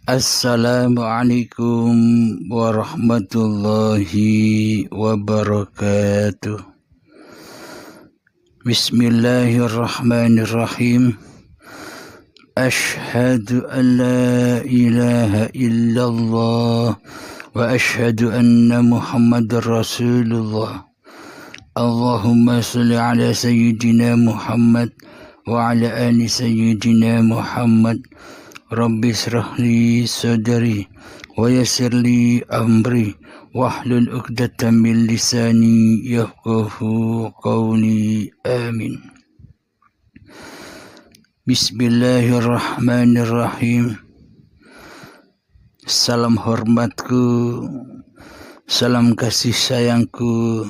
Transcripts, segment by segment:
Assalamualaikum warahmatullahi wabarakatuh. Bismillahirrahmanirrahim. Ashhadu an la ilaha illallah wa ashhadu anna Muhammadar Rasulullah. Allahumma salli ala sayyidina Muhammad wa ala ali sayyidina Muhammad. Rabbi israh li sadri wa yassir li amri wahlul 'uqdatam min lisani yafqahu qawli. Amin. Bismillahirrahmanirrahim. Salam hormatku, salam kasih sayangku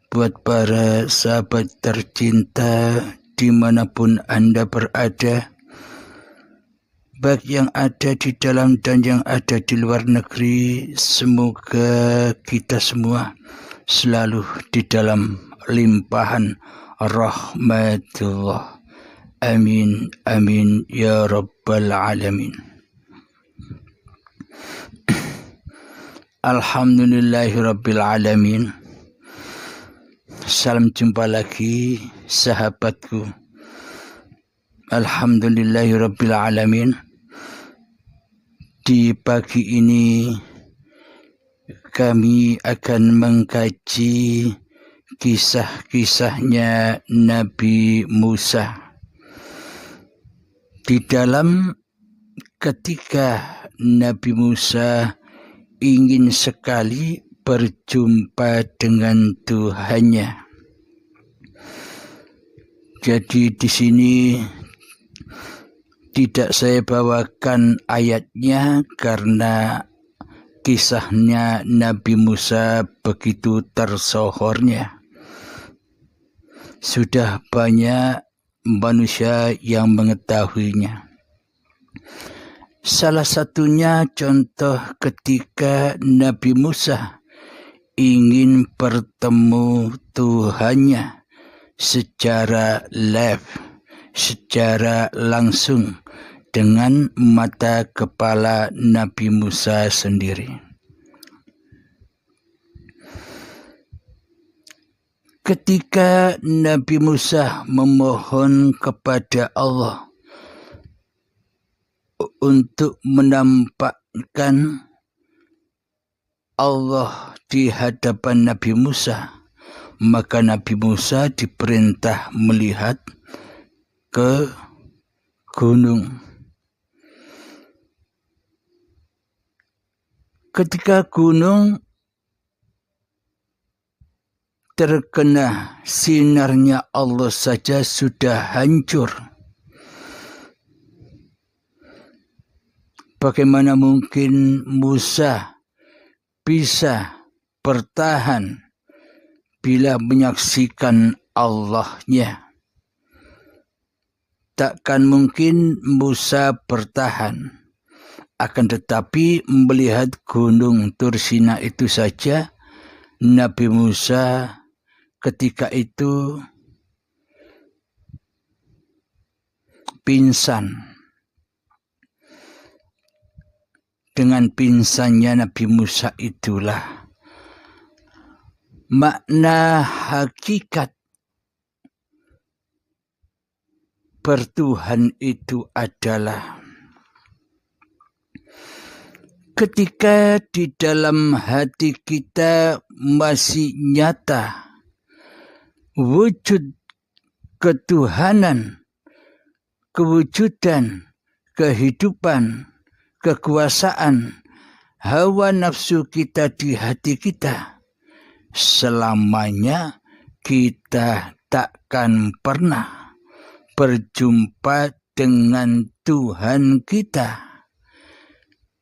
buat para sahabat tercinta dimanapun Anda berada, baik yang ada di dalam dan yang ada di luar negeri. Semoga kita semua selalu di dalam limpahan rahmatullah. Amin, amin, ya rabbal alamin. Alhamdulillahi rabbil alamin. Salam jumpa lagi sahabatku. Alhamdulillahi rabbil alamin. Di pagi ini kami akan mengkaji kisah-kisahnya Nabi Musa. Di dalam ketika Nabi Musa ingin sekali berjumpa dengan Tuhannya. Jadi di sini tidak saya bawakan ayatnya karena kisahnya Nabi Musa begitu tersohornya. Sudah banyak manusia yang mengetahuinya. Salah satunya contoh ketika Nabi Musa ingin bertemu Tuhannya secara live, secara langsung dengan mata kepala Nabi Musa sendiri. Ketika Nabi Musa memohon kepada Allah untuk menampakkan Allah di hadapan Nabi Musa, maka Nabi Musa diperintah melihat ke gunung. Ketika gunung terkena sinarnya Allah saja sudah hancur, bagaimana mungkin Musa bisa bertahan bila menyaksikan Allahnya? Takkan mungkin Musa bertahan. Akan tetapi melihat gunung Tursina itu saja, Nabi Musa ketika itu pingsan. Dengan pingsannya Nabi Musa itulah makna hakikat bertuhan itu adalah ketika di dalam hati kita masih nyata wujud ketuhanan, kewujudan, kehidupan, kekuasaan, hawa nafsu kita di hati kita, selamanya kita takkan pernah berjumpa dengan Tuhan kita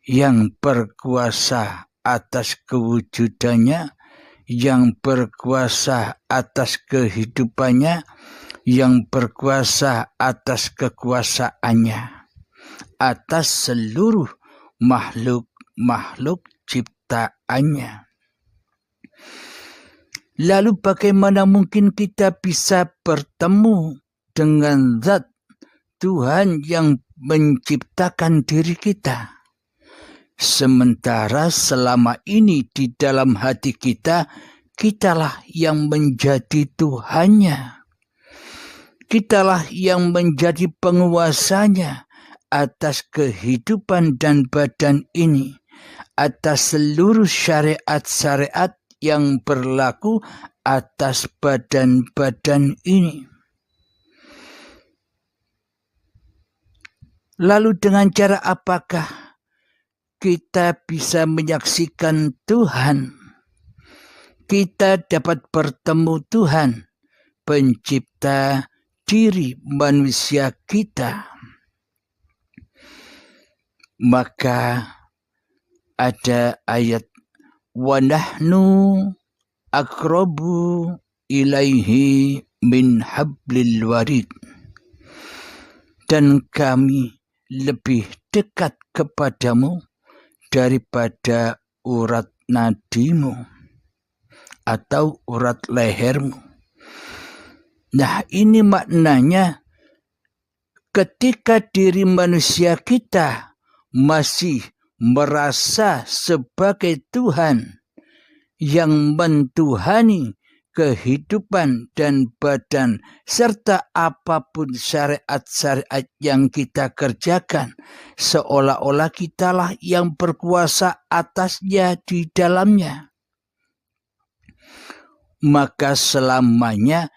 yang berkuasa atas kewujudannya, yang berkuasa atas kehidupannya, yang berkuasa atas kekuasaannya, atas seluruh makhluk ciptaannya. Lalu bagaimana mungkin kita bisa bertemu dengan zat Tuhan yang menciptakan diri kita? Sementara selama ini di dalam hati kita, kitalah yang menjadi Tuhannya. Kitalah yang menjadi penguasanya atas kehidupan dan badan ini, atas seluruh syariat-syariat yang berlaku atas badan-badan ini. Lalu dengan cara apakah kita bisa menyaksikan Tuhan? Kita dapat bertemu Tuhan, pencipta diri manusia kita. Maka ada ayat wa nahnu aqrabu ilaihi min hablil warid, dan kami lebih dekat kepadamu daripada urat nadimu atau urat lehermu. Nah, ini maknanya ketika diri manusia kita masih merasa sebagai Tuhan yang mentuhani kehidupan dan badan serta apapun syariat-syariat yang kita kerjakan, seolah-olah kitalah yang berkuasa atasnya di dalamnya. Maka selamanya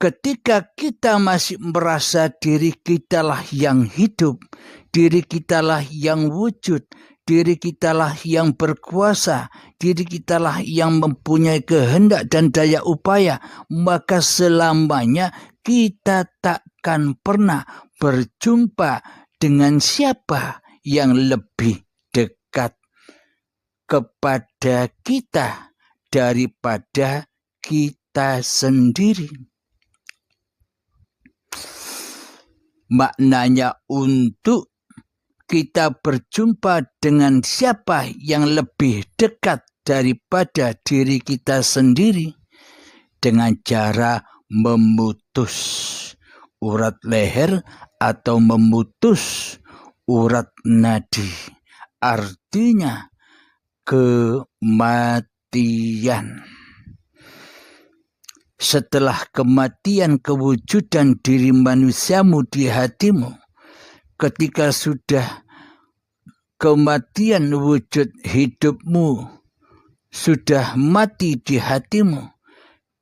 ketika kita masih merasa diri kitalah yang hidup, diri kitalah yang wujud, diri kitalah yang berkuasa, diri kitalah yang mempunyai kehendak dan daya upaya, maka selamanya kita takkan pernah berjumpa dengan siapa yang lebih dekat kepada kita daripada kita sendiri. Maknanya untuk kita berjumpa dengan siapa yang lebih dekat daripada diri kita sendiri dengan cara memutus urat leher atau memutus urat nadi. Artinya kematian. Setelah kematian kewujudan diri manusiamu di hatimu, ketika sudah kematian wujud hidupmu sudah mati di hatimu,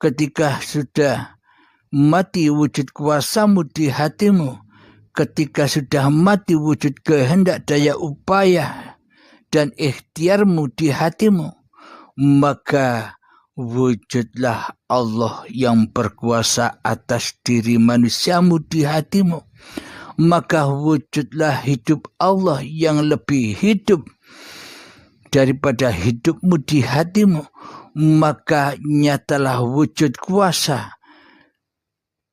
ketika sudah mati wujud kuasamu di hatimu, ketika sudah mati wujud kehendak daya upaya dan ikhtiarmu di hatimu, maka wujudlah Allah yang berkuasa atas diri manusiamu di hatimu. Maka wujudlah hidup Allah yang lebih hidup daripada hidupmu di hatimu. Maka nyatalah wujud kuasa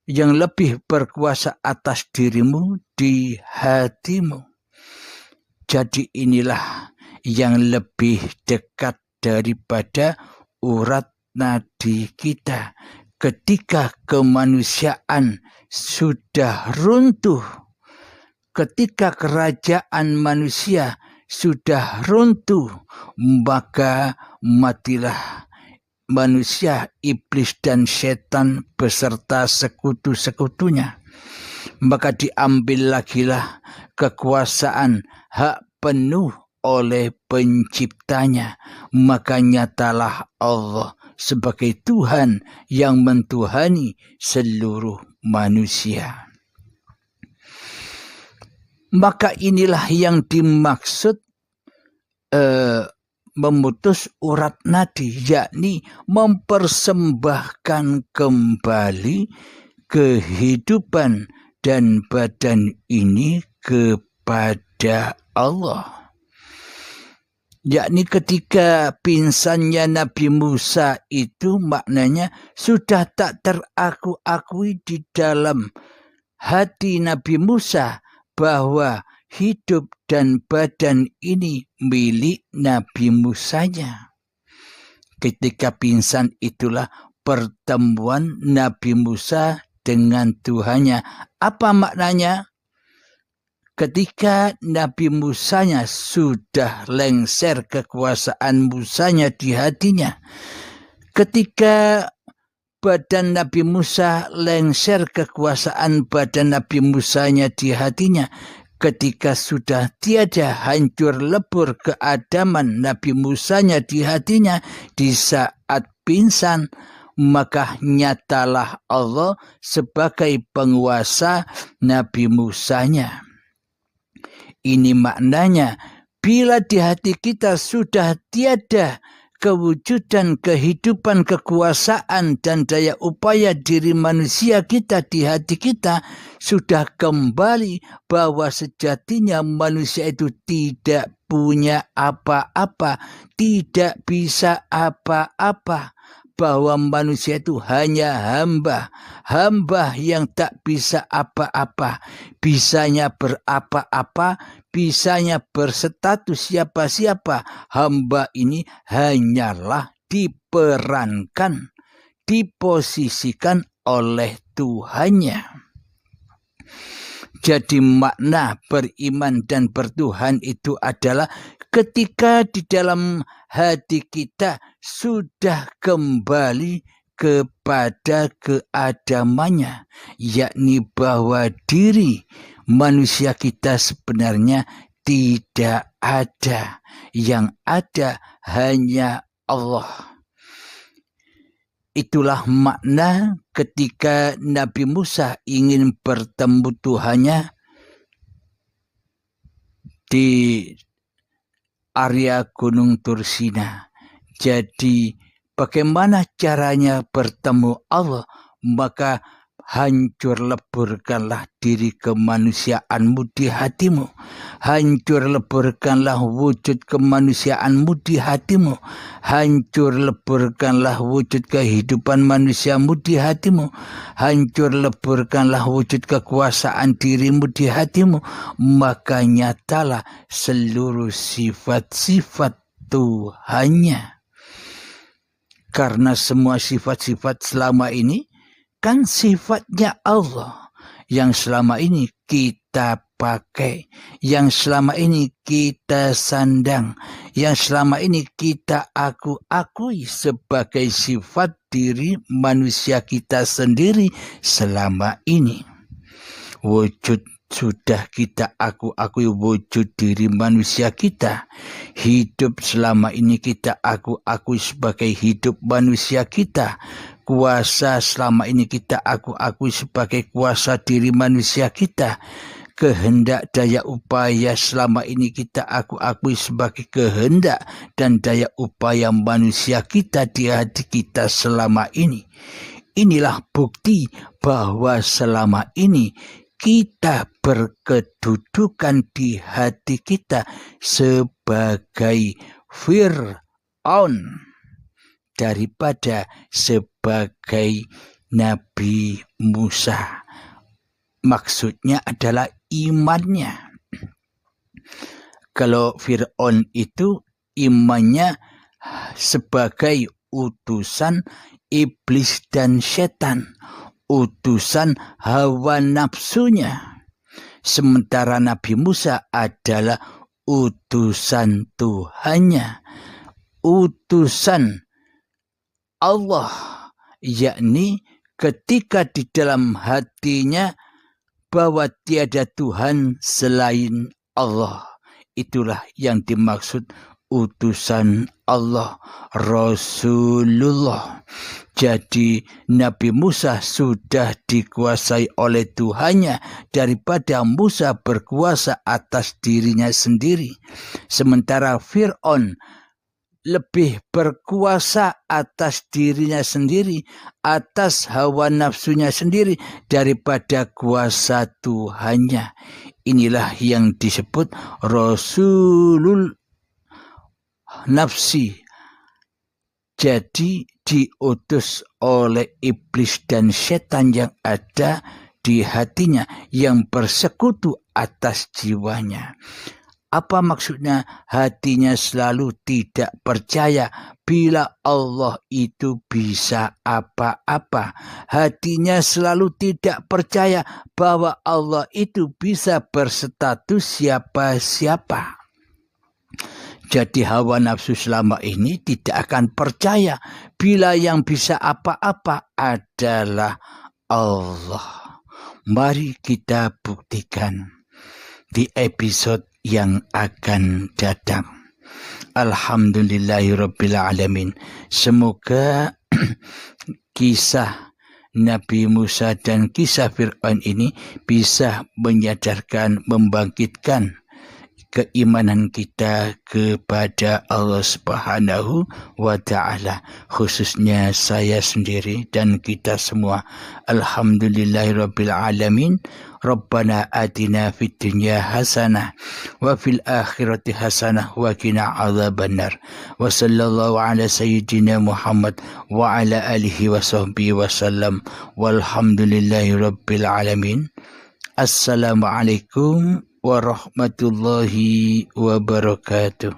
yang lebih berkuasa atas dirimu di hatimu. Jadi inilah yang lebih dekat daripada urat nadi kita. Ketika kemanusiaan sudah runtuh, ketika kerajaan manusia sudah runtuh, maka matilah manusia, iblis dan setan beserta sekutu-sekutunya. Maka diambil lagilah kekuasaan hak penuh oleh penciptanya. Maka nyatalah Allah sebagai Tuhan yang mentuhani seluruh manusia. Maka inilah yang dimaksud memutus urat nadi, yakni mempersembahkan kembali kehidupan dan badan ini kepada Allah. Yakni ketika pingsannya Nabi Musa itu maknanya sudah tak teraku-akui di dalam hati Nabi Musa bahwa hidup dan badan ini milik Nabi Musanya. Ketika pingsan itulah pertemuan Nabi Musa dengan Tuhannya. Apa maknanya? ketika Nabi Musanya sudah lengser kekuasaan Musanya di hatinya, ketika badan Nabi Musa lengser kekuasaan badan Nabi Musanya di hatinya, ketika sudah tiada hancur lebur keadaman Nabi Musanya di hatinya di saat pingsan, maka nyatalah Allah sebagai penguasa Nabi Musanya. Ini maknanya, bila di hati kita sudah tiada kewujudan, kehidupan, kekuasaan, dan daya upaya diri manusia kita di hati kita, sudah kembali bahwa sejatinya manusia itu tidak punya apa-apa, tidak bisa apa-apa, bahwa manusia itu hanya hamba yang tak bisa apa-apa, bisanya berapa-apa, bisanya berstatus siapa-siapa. Hamba ini hanyalah diperankan, diposisikan oleh Tuhannya. Jadi makna beriman dan bertuhan itu adalah ketika di dalam hati kita sudah kembali kepada keadamannya, yakni bahwa diri manusia kita sebenarnya tidak ada, yang ada hanya Allah. Itulah makna ketika Nabi Musa ingin bertemu Tuhannya di area Gunung Tursina. Jadi bagaimana caranya bertemu Allah? Maka hancur leburkanlah diri kemanusiaanmu di hatimu. Hancur leburkanlah wujud kemanusiaanmu di hatimu. Hancur leburkanlah wujud kehidupan manusiamu di hatimu. Hancur leburkanlah wujud kekuasaan dirimu di hatimu. Maka nyatalah seluruh sifat-sifat Tuhannya. Karena semua sifat-sifat selama ini kan sifatnya Allah yang selama ini kita pakai, yang selama ini kita sandang, yang selama ini kita akui sebagai sifat diri manusia kita sendiri selama ini. Wujud sudah kita akui wujud diri manusia kita. Hidup selama ini kita akui sebagai hidup manusia kita. Kuasa selama ini kita akui sebagai kuasa diri manusia kita. Kehendak daya upaya selama ini kita akui sebagai kehendak dan daya upaya manusia kita di hati kita selama ini. Inilah bukti bahwa selama ini kita berkedudukan di hati kita sebagai Fir'aun daripada sebagai Nabi Musa. Maksudnya adalah imannya. Kalau Fir'aun itu imannya sebagai utusan iblis dan setan, utusan hawa nafsunya. Sementara Nabi Musa adalah utusan Tuhannya, utusan Allah, yakni ketika di dalam hatinya bahwa tiada Tuhan selain Allah. Itulah yang dimaksud utusan Allah, Rasulullah. Jadi Nabi Musa sudah dikuasai oleh Tuhannya daripada Musa berkuasa atas dirinya sendiri. Sementara Fir'aun lebih berkuasa atas dirinya sendiri, atas hawa nafsunya sendiri daripada kuasa Tuhannya. Inilah yang disebut Rasulul Nafsi. Jadi diutus oleh iblis dan setan yang ada di hatinya, yang bersekutu atas jiwanya. Apa maksudnya? Hatinya selalu tidak percaya bila Allah itu bisa apa-apa. Hatinya selalu tidak percaya bahwa Allah itu bisa berstatus siapa-siapa. Jadi hawa nafsu selama ini tidak akan percaya bila yang bisa apa-apa adalah Allah. Mari kita buktikan di episode yang akan datang. Alhamdulillahirabbil alamin. Semoga kisah Nabi Musa dan kisah Fir'aun ini bisa menyadarkan, membangkitkan keimanan kita kepada Allah Subhanahu wa Ta'ala, khususnya saya sendiri dan kita semua. Alhamdulillahirabbil alamin. Rabbana atina fid dunya hasanah wa fil akhirati hasanah wa qina adzabannar. Wa sallallahu ala sayyidina Muhammad wa ala alihi wa sahbihi wasallam. Walhamdulillahirabbil alamin. Assalamualaikum warahmatullahi wabarakatuh.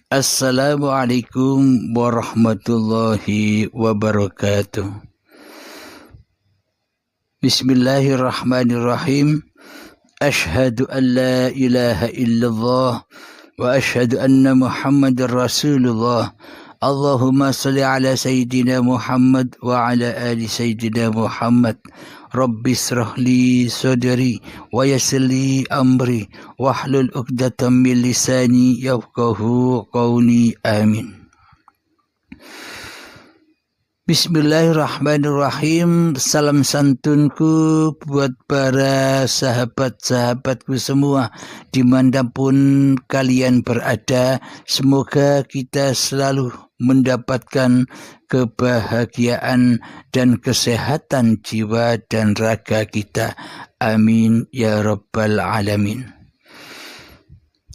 Assalamualaikum warahmatullahi wabarakatuh. Bismillahirrahmanirrahim. Ashhadu an la ilaha illallah wa ashhadu anna Muhammadar Rasulullah. Allahumma salli ala Sayyidina Muhammad wa ala ali Sayyidina Muhammad. Rabbi israh li sadri wa yassir li amri wahlul 'uqdatam min lisani yafqahu qawli. Amin. Bismillahirrahmanirrahim. Salam santunku buat para sahabat-sahabatku semua dimanapun kalian berada. Semoga kita selalu mendapatkan kebahagiaan dan kesehatan jiwa dan raga kita. Amin ya rabbal alamin.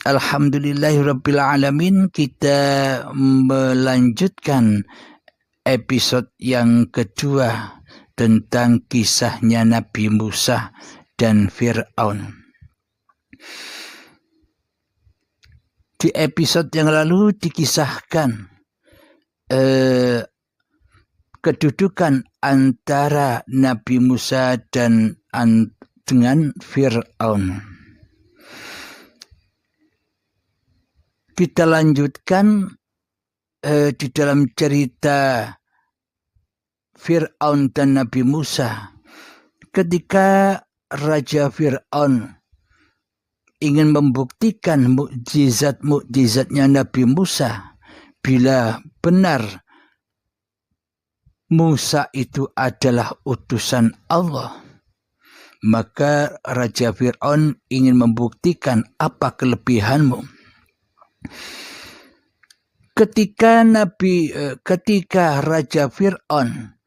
Alhamdulillahirabbil alamin. Kita melanjutkan episode yang kedua tentang kisahnya Nabi Musa dan Fir'aun. Di episode yang lalu dikisahkan kedudukan antara Nabi Musa dan dengan Fir'aun. Kita lanjutkan di dalam cerita Fir'aun dan Nabi Musa. Ketika Raja Fir'aun ingin membuktikan mukjizat-mukjizatnya Nabi Musa, bila benar Musa itu adalah utusan Allah, maka Raja Fir'aun ingin membuktikan apa kelebihanmu. Ketika Raja Fir'aun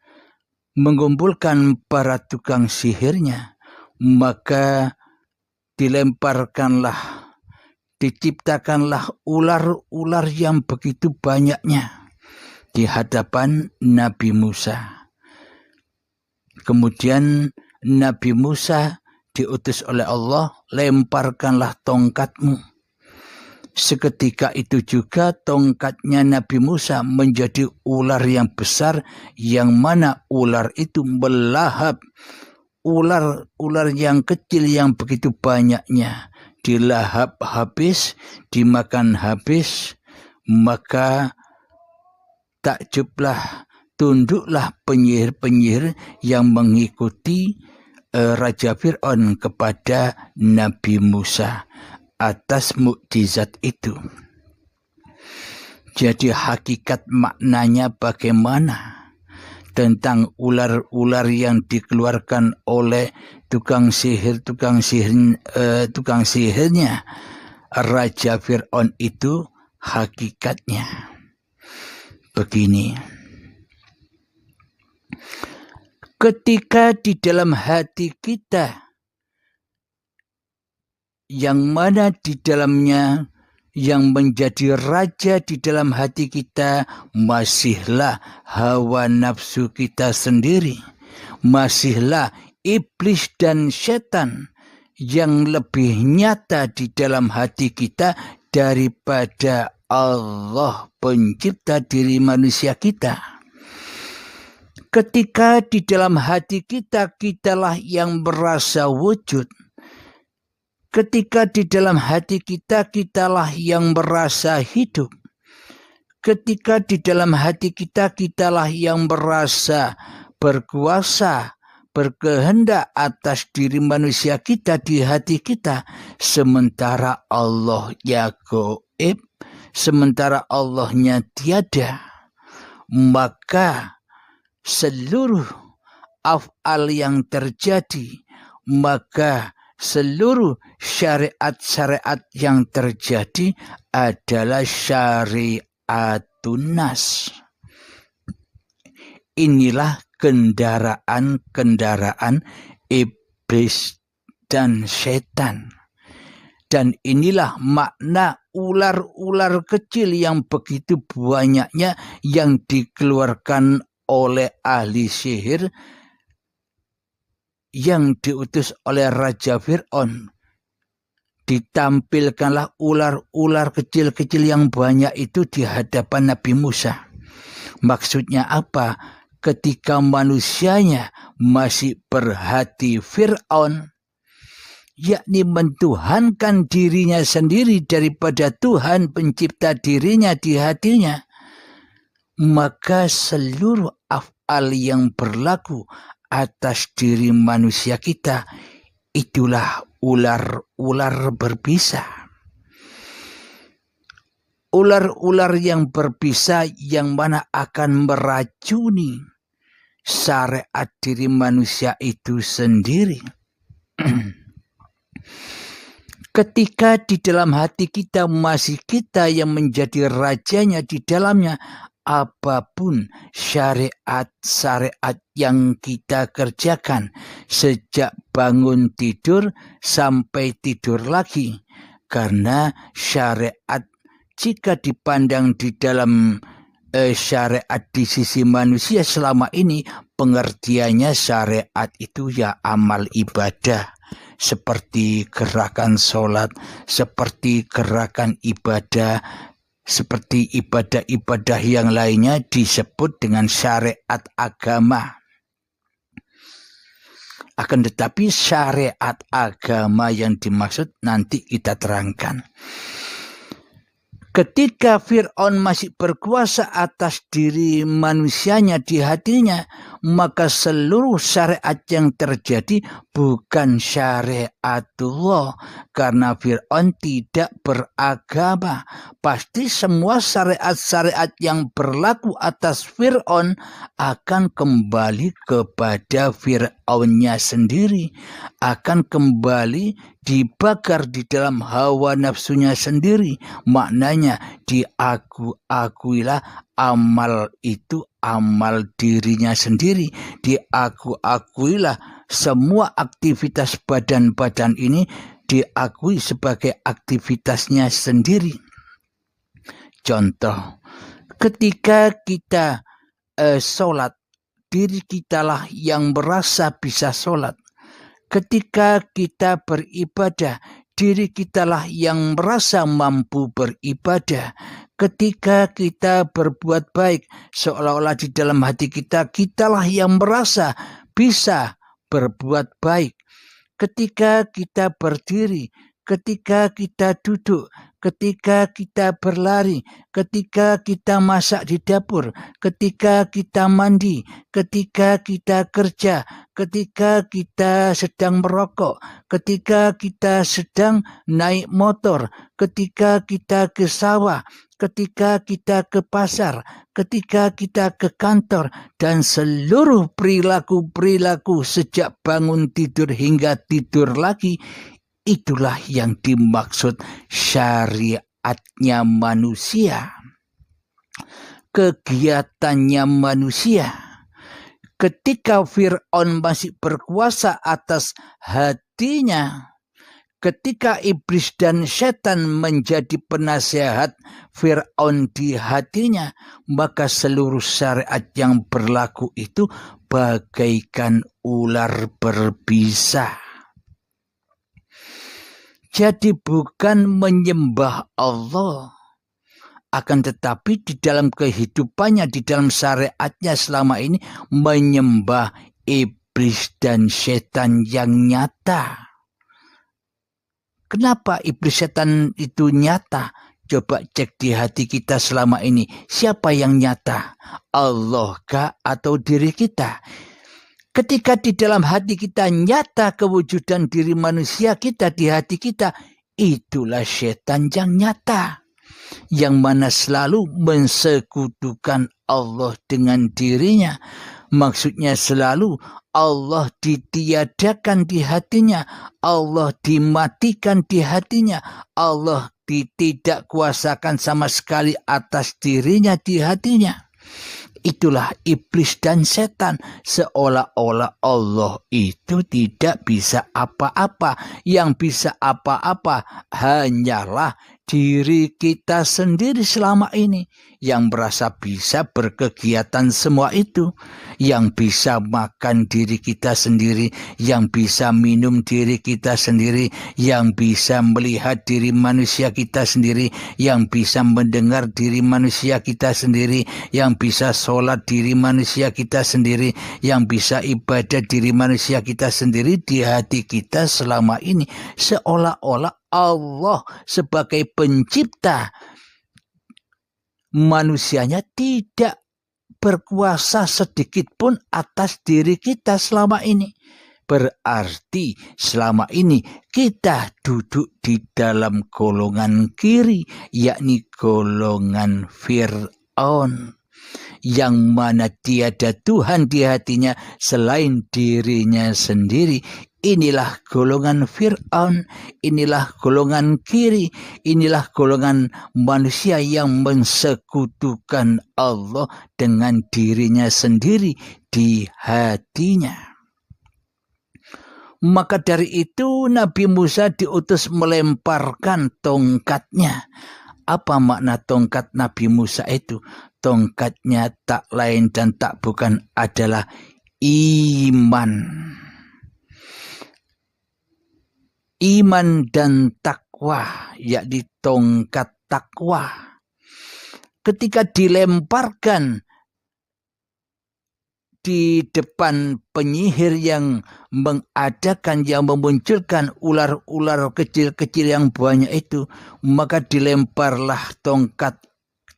mengumpulkan para tukang sihirnya, maka diciptakanlah ular-ular yang begitu banyaknya di hadapan Nabi Musa. Kemudian Nabi Musa diutus oleh Allah, lemparkanlah tongkatmu. Seketika itu juga tongkatnya Nabi Musa menjadi ular yang besar, yang mana ular itu melahap ular yang kecil yang begitu banyaknya, dilahap habis, dimakan habis. Maka takjublah, tunduklah penyihir-penyihir yang mengikuti Raja Fir'aun kepada Nabi Musa atas mukjizat itu. Jadi hakikat maknanya bagaimana tentang ular-ular yang dikeluarkan oleh tukang sihirnya Raja Fir'aun itu, hakikatnya begini. Ketika di dalam hati kita, yang mana di dalamnya yang menjadi raja di dalam hati kita masihlah hawa nafsu kita sendiri, masihlah iblis dan setan yang lebih nyata di dalam hati kita daripada Allah pencipta diri manusia kita. Ketika di dalam hati kita, kitalah yang merasa wujud. Ketika di dalam hati kita, kitalah yang merasa hidup. Ketika di dalam hati kita, kitalah yang merasa berkuasa, berkehendak atas diri manusia kita di hati kita. Sementara Allah ya gaib, sementara Allahnya tiada. Maka seluruh af'al yang terjadi, maka seluruh syariat-syariat yang terjadi adalah syariatun nas. Inilah kendaraan-kendaraan iblis dan setan. Dan inilah makna ular-ular kecil yang begitu banyaknya yang dikeluarkan oleh ahli sihir yang diutus oleh Raja Fir'aun. Ditampilkanlah ular-ular kecil-kecil yang banyak itu di hadapan Nabi Musa. Maksudnya apa? Ketika manusianya masih berhati Fir'aun, yakni mentuhankan dirinya sendiri daripada Tuhan pencipta dirinya di hatinya, maka seluruh af'al yang berlaku atas diri manusia kita itulah ular-ular berbisa. Ular-ular yang berbisa yang mana akan meracuni syariat diri manusia itu sendiri. Ketika di dalam hati kita masih kita yang menjadi rajanya di dalamnya, apapun syariat-syariat yang kita kerjakan sejak bangun tidur sampai tidur lagi, karena syariat jika dipandang di dalam syariat di sisi manusia selama ini, pengertiannya syariat itu ya amal ibadah, seperti gerakan sholat, seperti gerakan ibadah, seperti ibadah-ibadah yang lainnya disebut dengan syariat agama. Akan tetapi syariat agama yang dimaksud nanti kita terangkan. Ketika Fir'aun masih berkuasa atas diri manusianya di hatinya, maka seluruh syariat yang terjadi bukan syariatullah. Karena Fir'aun tidak beragama. Pasti semua syariat-syariat yang berlaku atas Fir'aun akan kembali kepada Fir'aunnya sendiri. Akan kembali dibakar di dalam hawa nafsunya sendiri. Maknanya diaku-akuilah amal itu amal dirinya sendiri. Diaku-akuilah semua aktivitas badan-badan ini diakui sebagai aktivitasnya sendiri. Contoh, ketika kita sholat, diri kitalah yang merasa bisa sholat. Ketika kita beribadah, diri kitalah yang merasa mampu beribadah. Ketika kita berbuat baik, seolah-olah di dalam hati kita, kitalah yang merasa bisa berbuat baik. Ketika kita berdiri, ketika kita duduk, ketika kita berlari, ketika kita masak di dapur, ketika kita mandi, ketika kita kerja, ketika kita sedang merokok, ketika kita sedang naik motor, ketika kita ke sawah, ketika kita ke pasar, ketika kita ke kantor, dan seluruh perilaku-perilaku sejak bangun tidur hingga tidur lagi, itulah yang dimaksud syariatnya manusia, kegiatannya manusia. Ketika Fir'aun masih berkuasa atas hatinya, ketika iblis dan setan menjadi penasehat Fir'aun di hatinya, maka seluruh syariat yang berlaku itu bagaikan ular berbisa. Jadi bukan menyembah Allah, akan tetapi di dalam kehidupannya, di dalam syariatnya selama ini menyembah iblis dan setan yang nyata. Kenapa iblis setan itu nyata? Coba cek di hati kita selama ini. Siapa yang nyata? Allah kah atau diri kita? Ketika di dalam hati kita nyata kewujudan diri manusia kita di hati kita, itulah setan yang nyata. Yang mana selalu mensekutukan Allah dengan dirinya. Maksudnya selalu Allah ditiadakan di hatinya, Allah dimatikan di hatinya, Allah tidak kuasakan sama sekali atas dirinya di hatinya. Itulah iblis dan setan, seolah-olah Allah itu tidak bisa apa-apa. Yang bisa apa-apa hanyalah diri kita sendiri selama ini, yang merasa bisa berkegiatan semua itu, yang bisa makan diri kita sendiri, yang bisa minum diri kita sendiri, yang bisa melihat diri manusia kita sendiri, yang bisa mendengar diri manusia kita sendiri, yang bisa sholat diri manusia kita sendiri, yang bisa ibadah diri manusia kita sendiri. Di hati kita selama ini seolah-olah Allah sebagai pencipta manusianya tidak berkuasa sedikit pun atas diri kita selama ini. Berarti selama ini kita duduk di dalam golongan kiri, yakni golongan Fir'aun, yang mana tiada Tuhan di hatinya selain dirinya sendiri. Inilah golongan Fir'aun, inilah golongan kiri, inilah golongan manusia yang mensekutukan Allah dengan dirinya sendiri di hatinya. Maka dari itu Nabi Musa diutus melemparkan tongkatnya. Apa makna tongkat Nabi Musa itu? Tongkatnya tak lain dan tak bukan adalah iman. Iman dan takwa, yakni tongkat takwa. Ketika dilemparkan di depan penyihir yang mengadakan, yang memunculkan ular-ular kecil-kecil yang banyak itu, maka dilemparlah tongkat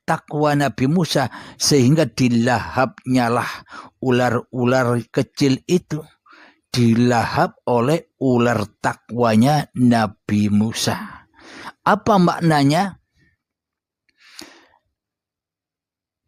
takwa Nabi Musa sehingga dilahapnyalah ular-ular kecil itu, dilahap oleh ular takwanya Nabi Musa. Apa maknanya?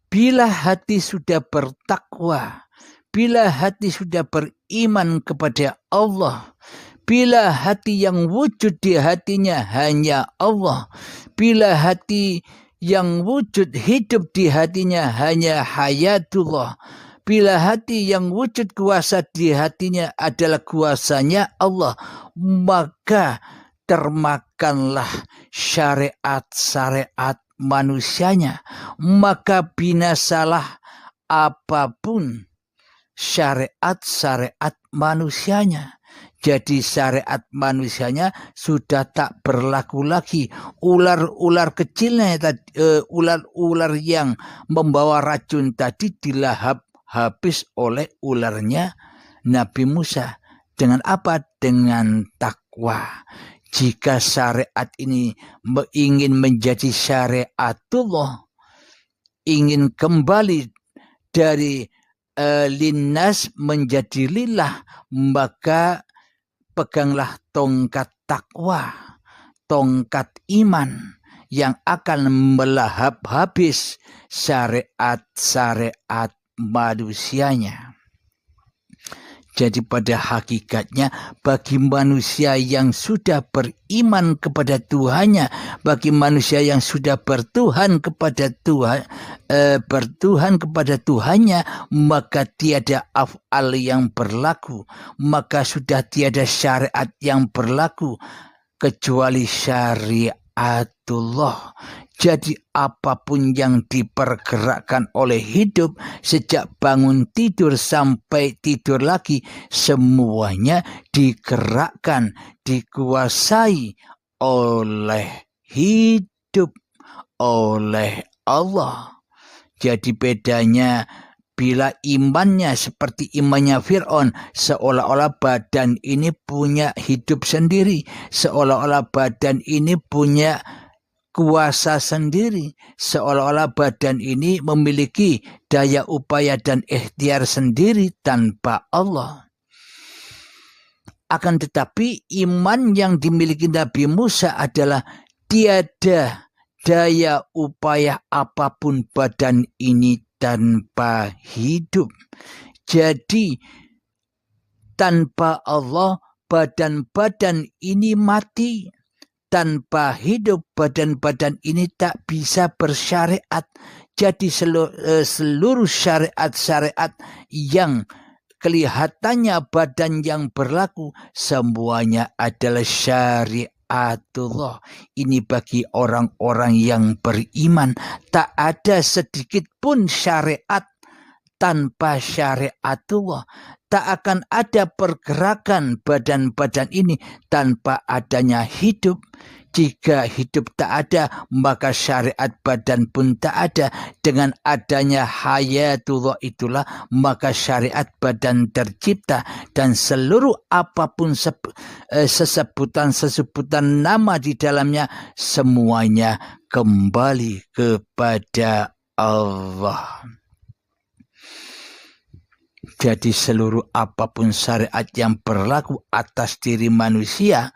Bila hati sudah bertakwa, bila hati sudah beriman kepada Allah, bila hati yang wujud di hatinya hanya Allah, bila hati yang wujud hidup di hatinya hanya hayatullah, bila hati yang wujud kuasa di hatinya adalah kuasanya Allah, maka termakanlah syariat-syariat manusianya, maka binasalah apapun syariat-syariat manusianya. Jadi syariat manusianya sudah tak berlaku lagi. Ular-ular kecilnya, ular-ular yang membawa racun tadi dilahap habis oleh ularnya Nabi Musa. Dengan apa? Dengan takwa. Jika syariat ini ingin menjadi syariatullah, ingin kembali dari linnas menjadi lillah, maka peganglah tongkat takwa, tongkat iman yang akan melahap habis syariat-syariat manusianya. Jadi pada hakikatnya bagi manusia yang sudah beriman kepada Tuhannya, bagi manusia yang sudah bertuhan kepada Tuhannya, maka tiada af'al yang berlaku, maka sudah tiada syariat yang berlaku kecuali syariatullah. Jadi apapun yang dipergerakkan oleh hidup sejak bangun tidur sampai tidur lagi, semuanya digerakkan, dikuasai oleh hidup, oleh Allah. Jadi bedanya bila imannya seperti imannya Fir'aun, seolah-olah badan ini punya hidup sendiri, seolah-olah badan ini punya kuasa sendiri, seolah-olah badan ini memiliki daya upaya dan ikhtiar sendiri tanpa Allah. Akan tetapi iman yang dimiliki Nabi Musa adalah tiada daya upaya apapun badan ini tanpa hidup. Jadi tanpa Allah badan-badan ini mati. Tanpa hidup badan-badan ini tak bisa bersyariat. Jadi seluruh syariat-syariat yang kelihatannya badan yang berlaku, semuanya adalah syariatullah. Ini bagi orang-orang yang beriman. Tak ada sedikit pun syariat tanpa syariatullah. Tak akan ada pergerakan badan-badan ini tanpa adanya hidup. Jika hidup tak ada, maka syariat badan pun tak ada. Dengan adanya hayatullah itulah, maka syariat badan tercipta. Dan seluruh apapun sesebutan nama di dalamnya, semuanya kembali kepada Allah. Jadi seluruh apapun syariat yang berlaku atas diri manusia,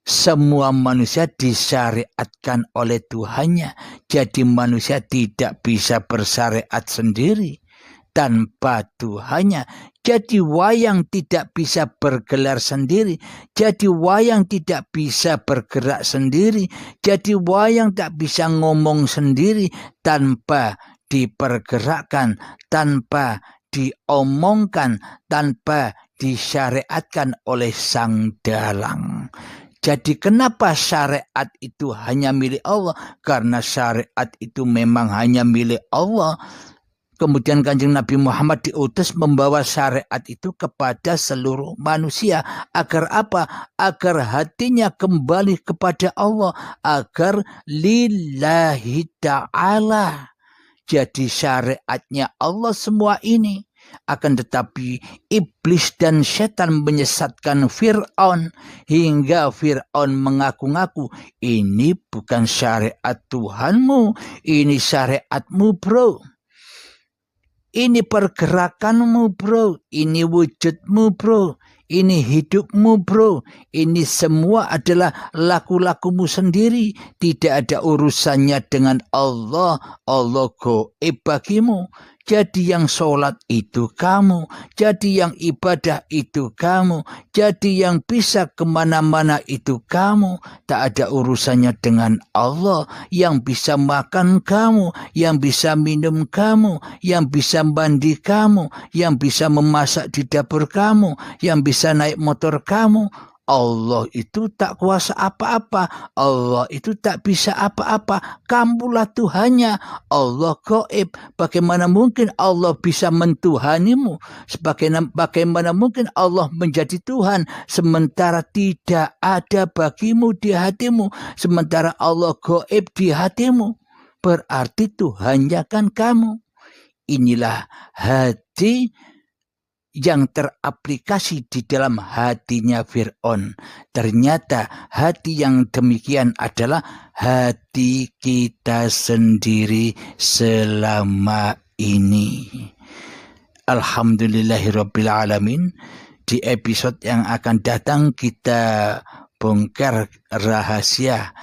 semua manusia disyariatkan oleh Tuhannya. Jadi manusia tidak bisa bersyariat sendiri tanpa Tuhannya. Jadi wayang tidak bisa bergelar sendiri. Jadi wayang tidak bisa bergerak sendiri. Jadi wayang tak bisa ngomong sendiri tanpa dipergerakkan, tanpa diomongkan, tanpa disyariatkan oleh Sang Dalang. Jadi kenapa syariat itu hanya milik Allah? Karena syariat itu memang hanya milik Allah. Kemudian Kanjeng Nabi Muhammad diutus membawa syariat itu kepada seluruh manusia. Agar apa? Agar hatinya kembali kepada Allah. Agar lillahi ta'ala. Jadi syariatnya Allah semua ini. Akan tetapi iblis dan setan menyesatkan Fir'aun hingga Fir'aun mengaku-ngaku, ini bukan syariat Tuhanmu, ini syariatmu bro. Ini pergerakanmu bro, ini wujudmu bro, ini hidupmu bro, ini semua adalah laku-lakumu sendiri. Tidak ada urusannya dengan Allah, Allah gaib bagimu. Jadi yang sholat itu kamu, jadi yang ibadah itu kamu, jadi yang bisa kemana-mana itu kamu. Tak ada urusannya dengan Allah. Yang bisa makan kamu, yang bisa minum kamu, yang bisa mandi kamu, yang bisa memasak di dapur kamu, yang bisa naik motor kamu. Allah itu tak kuasa apa-apa. Allah itu tak bisa apa-apa. Kamulah Tuhannya. Allah gaib. Bagaimana mungkin Allah bisa mentuhanimu? Bagaimana mungkin Allah menjadi Tuhan sementara tidak ada bagimu di hatimu? Sementara Allah gaib di hatimu. Berarti Tuhannya kan kamu. Inilah hati yang teraplikasi di dalam hatinya Fir'aun. Ternyata hati yang demikian adalah hati kita sendiri selama ini. Alhamdulillahirabbil alamin. Di episode yang akan datang kita bongkar rahasia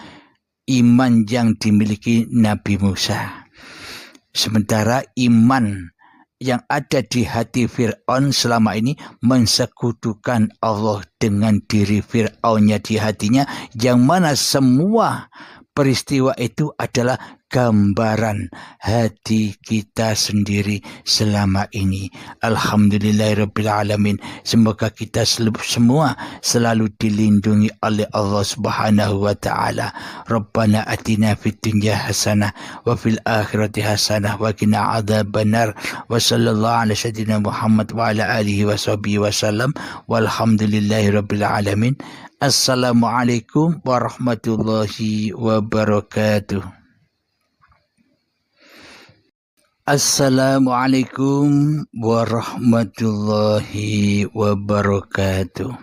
iman yang dimiliki Nabi Musa. Sementara iman yang ada di hati Fir'aun selama ini mensekutukan Allah dengan diri Fir'aunnya di hatinya, yang mana semua peristiwa itu adalah gambaran hati kita sendiri selama ini. Alhamdulillahirabbil alamin. Semoga kita semua selalu dilindungi oleh Allah Subhanahu wa taala. Rabbana atina fid dunya hasanah wa fil akhirati hasanah wa qina adzabannar. Wa sallallahu ala sayyidina Muhammad wa ala alihi wa sahbihi wasallam. Walhamdulillahirabbil alamin. Assalamualaikum warahmatullahi wabarakatuh. Assalamualaikum warahmatullahi wabarakatuh.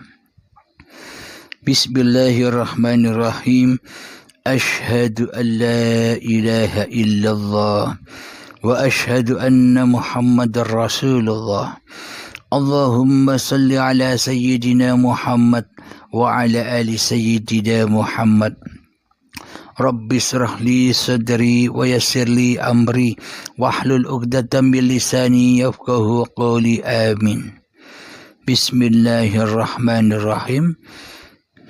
Bismillahirrahmanirrahim. Ashhadu an la ilaha illallah wa ashhadu anna Muhammadar Rasulullah. Allahumma salli ala sayyidina Muhammad wa ala ali sayyidina Muhammad. Rabbi shrah li sadri wa yassir li amri wahlul 'uqdatam min lisani yafqahu qawli. Amin. Bismillahirrahmanirrahim.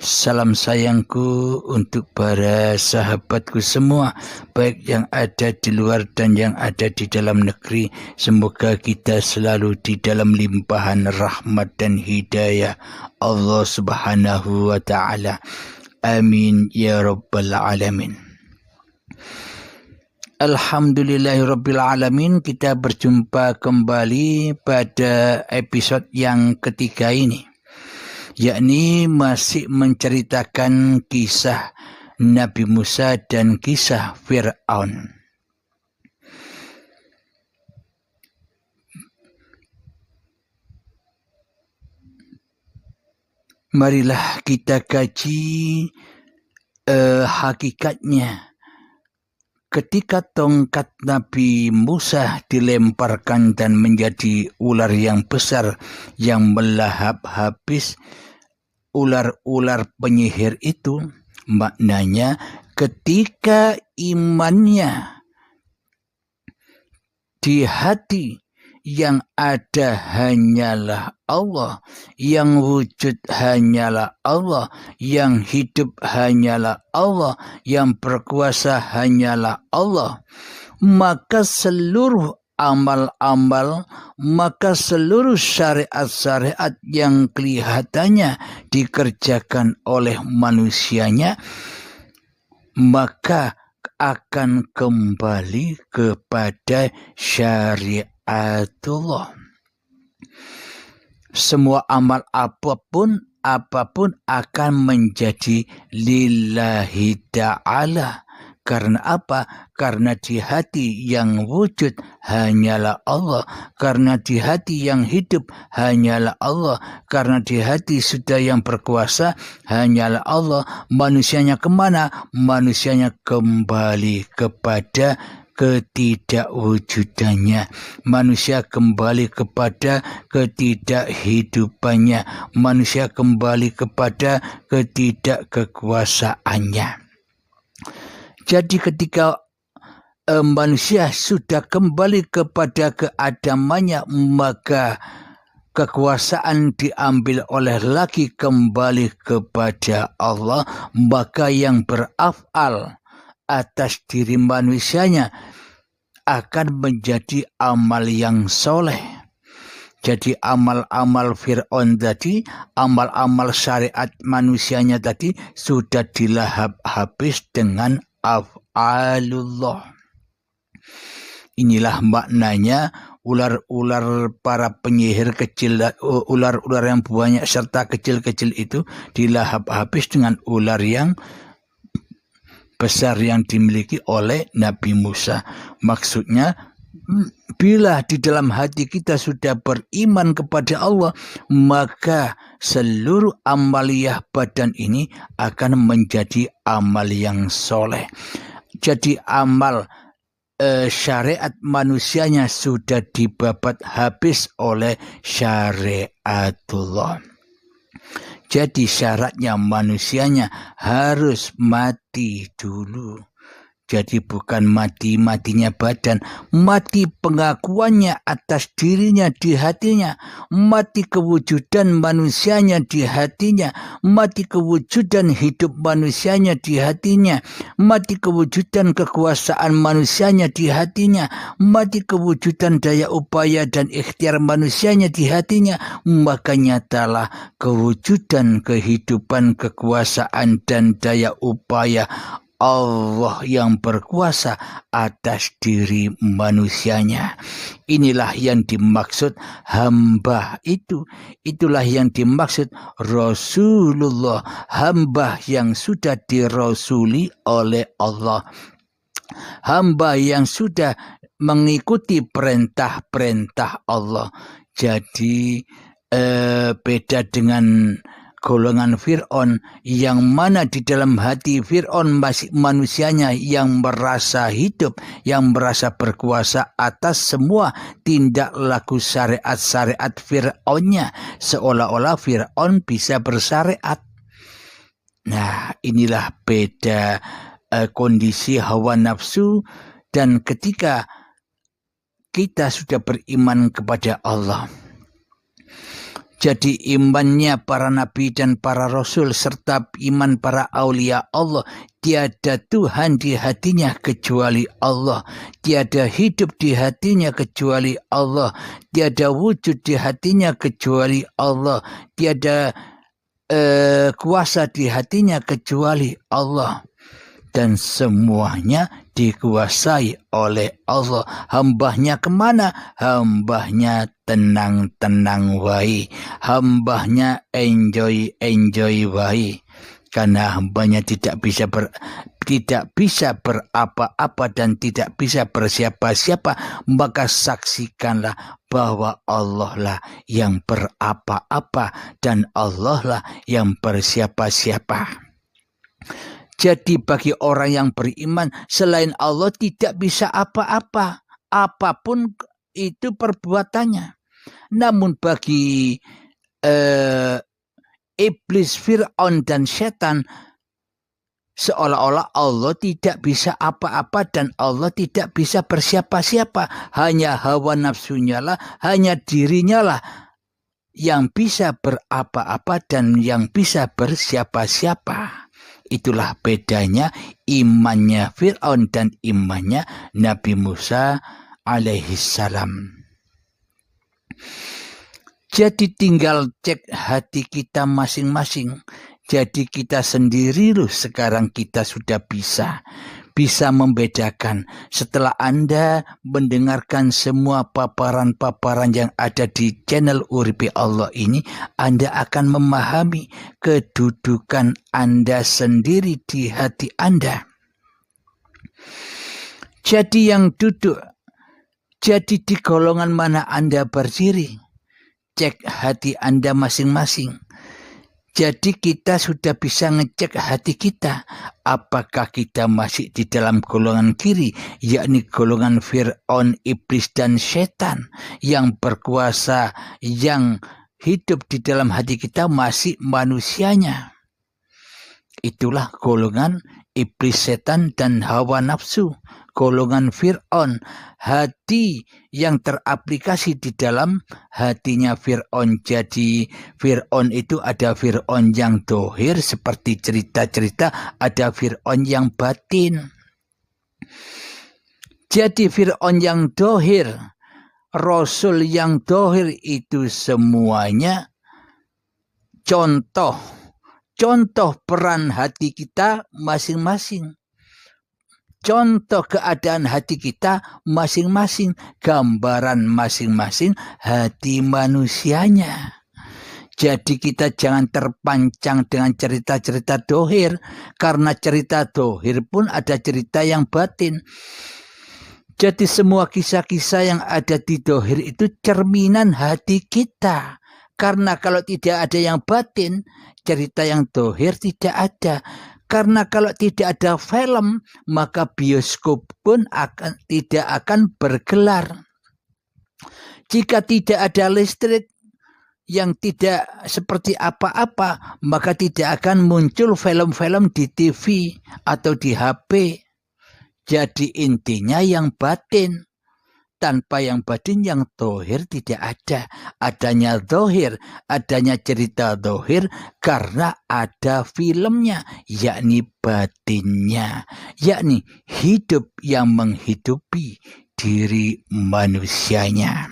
Salam sayangku untuk para sahabatku semua, baik yang ada di luar dan yang ada di dalam negeri. Semoga kita selalu di dalam limpahan rahmat dan hidayah Allah Subhanahu wa ta'ala. Amin ya rabbal alamin. Alhamdulillahirabbil alamin. Kita berjumpa kembali pada episode yang ketiga ini, yakni masih menceritakan kisah Nabi Musa dan kisah Fir'aun. Marilah kita kaji hakikatnya. Ketika tongkat Nabi Musa dilemparkan dan menjadi ular yang besar yang melahap habis ular-ular penyihir itu, maknanya ketika imannya di hati yang ada hanyalah Allah, yang wujud hanyalah Allah, yang hidup hanyalah Allah, yang berkuasa hanyalah Allah, maka seluruh amal-amal, maka seluruh syariat-syariat yang kelihatannya dikerjakan oleh manusianya, maka akan kembali kepada syariatullah. Semua amal apapun akan menjadi lillahi ta'ala. Karena apa? Karena di hati yang wujud hanyalah Allah, karena di hati yang hidup hanyalah Allah, karena di hati sudah yang berkuasa hanyalah Allah. Manusianya kemana? Manusianya kembali kepada ketidakwujudannya. Manusia kembali kepada ketidakhidupannya. Manusia kembali kepada ketidakkekuasaannya. Jadi ketika manusia sudah kembali kepada keadamannya, maka kekuasaan diambil oleh lagi kembali kepada Allah. Maka yang beraf'al atas diri manusianya akan menjadi amal yang soleh. Jadi amal-amal Fir'aun tadi, amal-amal syariat manusianya tadi sudah dilahap habis dengan af'alullah. Inilah maknanya ular-ular para penyihir kecil, ular-ular yang banyak serta kecil-kecil itu dilahap habis dengan ular yang besar yang dimiliki oleh Nabi Musa. Maksudnya, bila di dalam hati kita sudah beriman kepada Allah, maka seluruh amaliyah badan ini akan menjadi amal yang soleh. Jadi amal syariat manusianya sudah dibabat habis oleh syariatullah. Jadi syaratnya manusianya harus mati dulu. Jadi bukan mati-matinya badan, mati pengakuannya atas dirinya di hatinya, mati kewujudan manusianya di hatinya, mati kewujudan hidup manusianya di hatinya, mati kewujudan kekuasaan manusianya di hatinya, mati kewujudan daya upaya dan ikhtiar manusianya di hatinya, maka nyatalah kewujudan kehidupan, kekuasaan dan daya upaya Allah yang berkuasa atas diri manusianya. Inilah yang dimaksud hamba itu. Itulah yang dimaksud Rasulullah, hamba yang sudah dirasuli oleh Allah. Hamba yang sudah mengikuti perintah-perintah Allah. Jadi beda dengan golongan Fir'aun, yang mana di dalam hati Fir'aun masih manusianya yang merasa hidup, yang merasa berkuasa atas semua tindak laku syariat-syariat Fir'aunnya, seolah-olah Fir'aun bisa bersyariat. Nah, inilah beda kondisi hawa nafsu. Dan ketika kita sudah beriman kepada Allah, jadi imannya para nabi dan para rasul serta iman para aulia Allah, tiada Tuhan di hatinya kecuali Allah, tiada hidup di hatinya kecuali Allah, tiada wujud di hatinya kecuali Allah, tiada kuasa di hatinya kecuali Allah, dan semuanya dikuasai oleh Allah. Hambahnya kemana? Hambahnya tenang-tenang wae, hambahnya enjoy wae, karena hambanya tidak bisa berapa-apa dan tidak bisa bersiapa-siapa, maka saksikanlah bahwa Allah lah yang berapa-apa dan Allah lah yang bersiapa-siapa. Jadi bagi orang yang beriman, selain Allah tidak bisa apa-apa, apapun itu perbuatannya. Namun bagi iblis, Fir'aun dan setan, seolah-olah Allah tidak bisa apa-apa dan Allah tidak bisa bersiapa-siapa. Hanya hawa nafsunya lah, hanya dirinya lah yang bisa berapa-apa dan yang bisa bersiapa-siapa. Itulah bedanya imannya Fir'aun dan imannya Nabi Musa alaihissalam. Jadi tinggal cek hati kita masing-masing. Jadi kita sendiri loh sekarang kita sudah bisa membedakan. Setelah Anda mendengarkan semua paparan-paparan yang ada di channel Uripi Allah ini, Anda akan memahami kedudukan Anda sendiri di hati Anda. Jadi yang duduk, jadi di golongan mana Anda berdiri, cek hati Anda masing-masing. Jadi kita sudah bisa ngecek hati kita, apakah kita masih di dalam golongan kiri, yakni golongan Fir'aun, iblis dan setan yang berkuasa, yang hidup di dalam hati kita masih manusianya. Itulah golongan iblis, setan dan hawa nafsu. Golongan Fir'aun, hati yang teraplikasi di dalam hatinya Fir'aun. Jadi Fir'aun itu ada Fir'aun yang dohir seperti cerita-cerita, ada Fir'aun yang batin. Jadi Fir'aun yang dohir, Rasul yang dohir itu semuanya contoh peran hati kita masing-masing. Contoh keadaan hati kita masing-masing, gambaran masing-masing hati manusianya. Jadi kita jangan terpancang dengan cerita-cerita dohir, karena cerita dohir pun ada cerita yang batin. Jadi semua kisah-kisah yang ada di dohir itu cerminan hati kita. Karena kalau tidak ada yang batin, cerita yang dohir tidak ada. Karena kalau tidak ada film, maka bioskop pun tidak akan bergelar. Jika tidak ada listrik yang tidak seperti apa-apa, maka tidak akan muncul film-film di TV atau di HP. Jadi intinya yang batin. Tanpa yang batin, yang dohir tidak ada. Adanya dohir, adanya cerita dohir karena ada filmnya, yakni batinnya, yakni hidup yang menghidupi diri manusianya.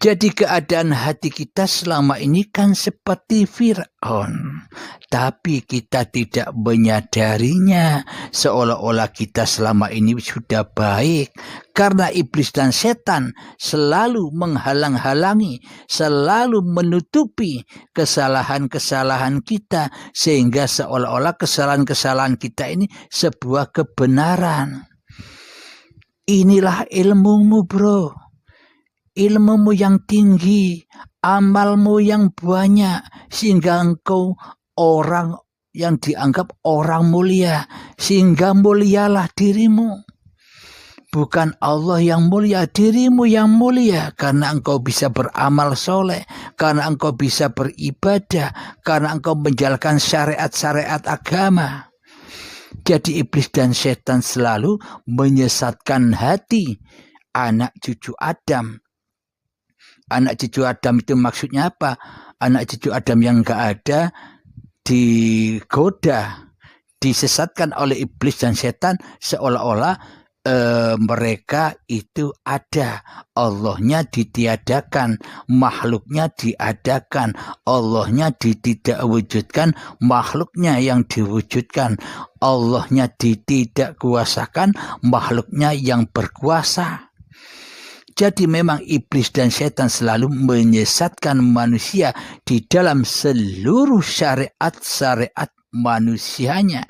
Jadi keadaan hati kita selama ini kan seperti Fir'aun. Tapi kita tidak menyadarinya. Seolah-olah kita selama ini sudah baik. Karena iblis dan setan selalu menghalang-halangi, selalu menutupi kesalahan-kesalahan kita. Sehingga seolah-olah kesalahan-kesalahan kita ini sebuah kebenaran. Inilah ilmumu, bro. Ilmumu yang tinggi, amalmu yang banyak, sehingga engkau orang yang dianggap orang mulia, sehingga mulialah dirimu. Bukan Allah yang mulia, dirimu yang mulia, karena engkau bisa beramal soleh, karena engkau bisa beribadah, karena engkau menjalankan syariat-syariat agama. Jadi iblis dan setan selalu menyesatkan hati anak cucu Adam. Anak cucu Adam itu maksudnya apa? Anak cucu Adam yang enggak ada digoda, disesatkan oleh iblis dan setan seolah-olah mereka itu ada. Allahnya ditiadakan, makhluknya diadakan. Allahnya tidak wujudkan, makhluknya yang diwujudkan. Allahnya tidak kuasakan, makhluknya yang berkuasa. Jadi memang iblis dan setan selalu menyesatkan manusia di dalam seluruh syariat-syariat manusianya.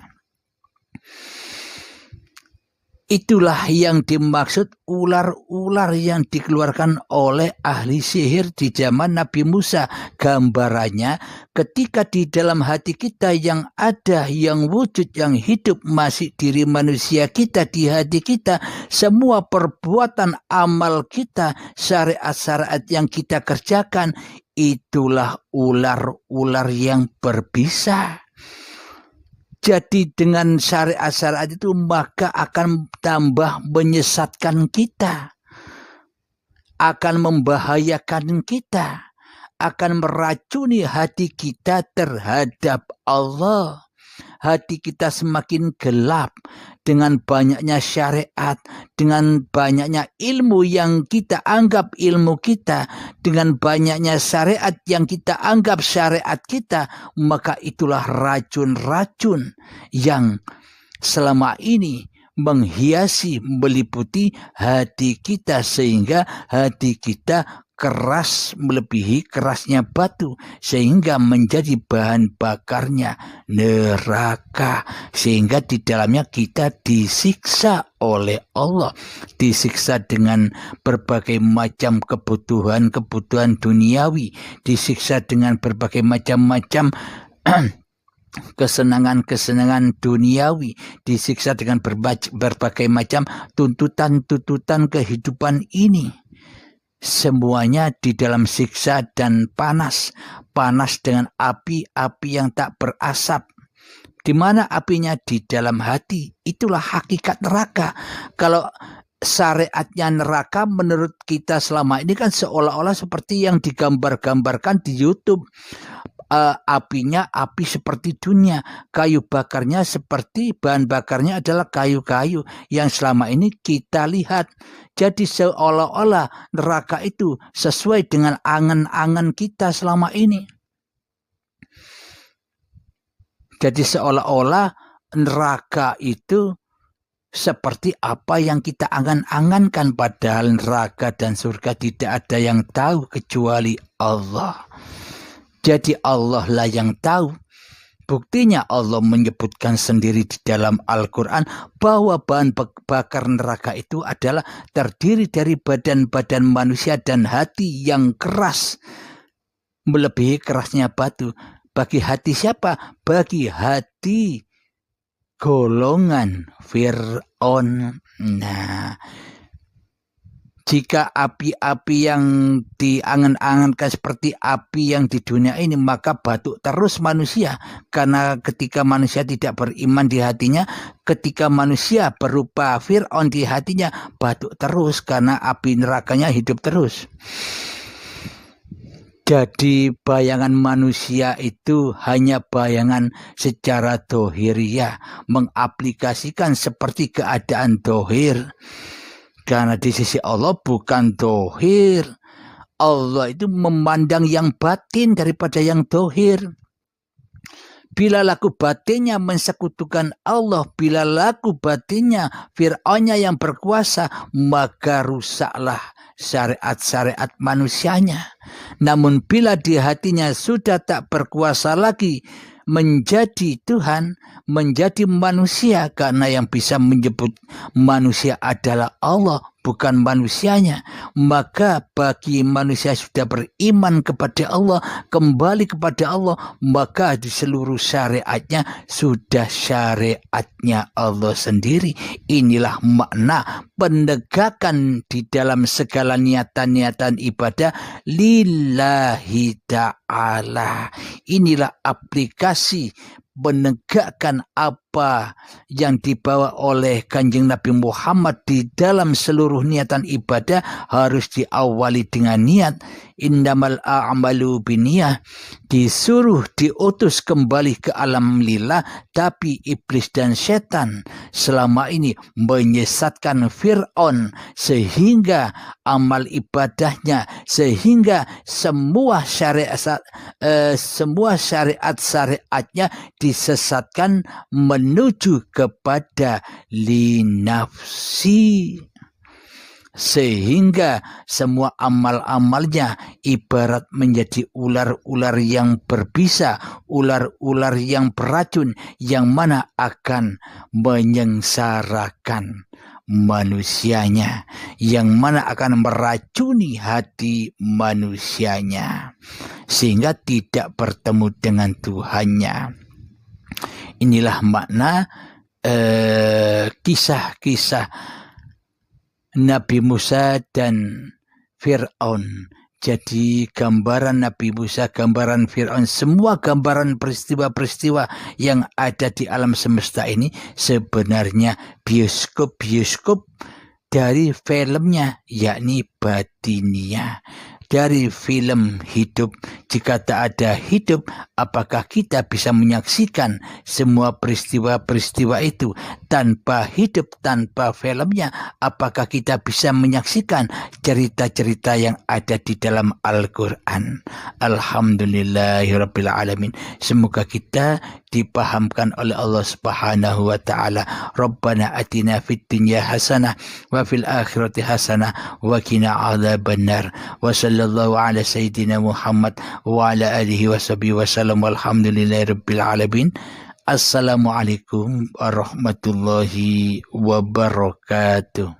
Itulah yang dimaksud ular-ular yang dikeluarkan oleh ahli sihir di zaman Nabi Musa. Gambarannya ketika di dalam hati kita yang ada, yang wujud, yang hidup masih diri manusia kita di hati kita. Semua perbuatan amal kita, syariat-syariat yang kita kerjakan, itulah ular-ular yang berbisa. Jadi dengan syariat-syariat itu maka akan tambah menyesatkan kita, akan membahayakan kita, akan meracuni hati kita terhadap Allah. Hati kita semakin gelap dengan banyaknya syariat, dengan banyaknya ilmu yang kita anggap ilmu kita, dengan banyaknya syariat yang kita anggap syariat kita, maka itulah racun-racun yang selama ini menghiasi, meliputi hati kita sehingga hati kita keras melebihi kerasnya batu sehingga menjadi bahan bakarnya neraka, sehingga di dalamnya kita disiksa oleh Allah, disiksa dengan berbagai macam kebutuhan duniawi, disiksa dengan berbagai macam-macam kesenangan-kesenangan duniawi, disiksa dengan berbagai macam tuntutan-tuntutan kehidupan ini. Semuanya di dalam siksa dan panas dengan api yang tak berasap. Di mana apinya? Di dalam hati. Itulah hakikat neraka. Kalau syariatnya neraka menurut kita selama ini kan seolah-olah seperti yang digambar-gambarkan di YouTube. Apinya api seperti dunia, kayu bakarnya seperti bahan bakarnya adalah kayu-kayu yang selama ini kita lihat. Jadi seolah-olah neraka itu sesuai dengan angan-angan kita selama ini. Jadi seolah-olah neraka itu seperti apa yang kita angan-angankan, padahal neraka dan surga tidak ada yang tahu kecuali Allah. Jadi Allah lah yang tahu. Buktinya Allah menyebutkan sendiri di dalam Al-Quran bahwa bahan bakar neraka itu adalah terdiri dari badan-badan manusia dan hati yang keras, melebihi kerasnya batu. Bagi hati siapa? Bagi hati golongan Fir'aun. Nah, Jika api-api yang diangan-angankan seperti api yang di dunia ini, maka batuk terus manusia. Karena ketika manusia tidak beriman di hatinya, ketika manusia berupa Fir'aun di hatinya, batuk terus karena api nerakanya hidup terus. Jadi bayangan manusia itu hanya bayangan secara dohiriyah, mengaplikasikan seperti keadaan dohir. Karena di sisi Allah bukan dohir. Allah itu memandang yang batin daripada yang dohir. Bila laku batinnya mensekutukan Allah, bila laku batinnya Fir'aunnya yang berkuasa, maka rusaklah syariat-syariat manusianya. Namun bila di hatinya sudah tak berkuasa lagi, menjadi Tuhan, menjadi manusia, karena yang bisa menyebut manusia adalah Allah, bukan manusianya. Maka bagi manusia sudah beriman kepada Allah, kembali kepada Allah, maka di seluruh syariatnya sudah syariatnya Allah sendiri. Inilah makna penegakan di dalam segala niatan-niatan ibadah lillahi ta'ala. Inilah aplikasi menegakkan apa yang dibawa oleh Kanjeng Nabi Muhammad di dalam seluruh niatan ibadah harus diawali dengan niat. Innamal a'malu binniyah, disuruh diutus kembali ke alam lillah, tapi iblis dan setan selama ini menyesatkan Fir'aun sehingga amal ibadahnya, sehingga semua syariat-syariatnya disesatkan menuju kepada linafsi, sehingga semua amal-amalnya ibarat menjadi ular-ular yang berbisa, ular-ular yang beracun, yang mana akan menyengsarakan manusianya, yang mana akan meracuni hati manusianya, sehingga tidak bertemu dengan Tuhannya. Inilah makna kisah-kisah Nabi Musa dan Fir'aun. Jadi gambaran Nabi Musa, gambaran Fir'aun, semua gambaran peristiwa-peristiwa yang ada di alam semesta ini sebenarnya bioskop-bioskop dari filmnya, yakni batiniah. Dari film hidup. Jika tak ada hidup, apakah kita bisa menyaksikan semua peristiwa-peristiwa itu? Tanpa hidup, tanpa filmnya, apakah kita bisa menyaksikan cerita-cerita yang ada di dalam Al-Quran? Alhamdulillahirabbil alamin. Semoga kita dipahamkan oleh Allah Subhanahu wa taala. Rabbana atina fid dunya hasanah wa fil akhirati hasanah wa qina adzabannar. Wa sallallahu ala sayyidina Muhammad wa ala alihi wa sahbihi wa sallam. Walhamdulillahirabbil alamin. Assalamualaikum warahmatullahi wabarakatuh.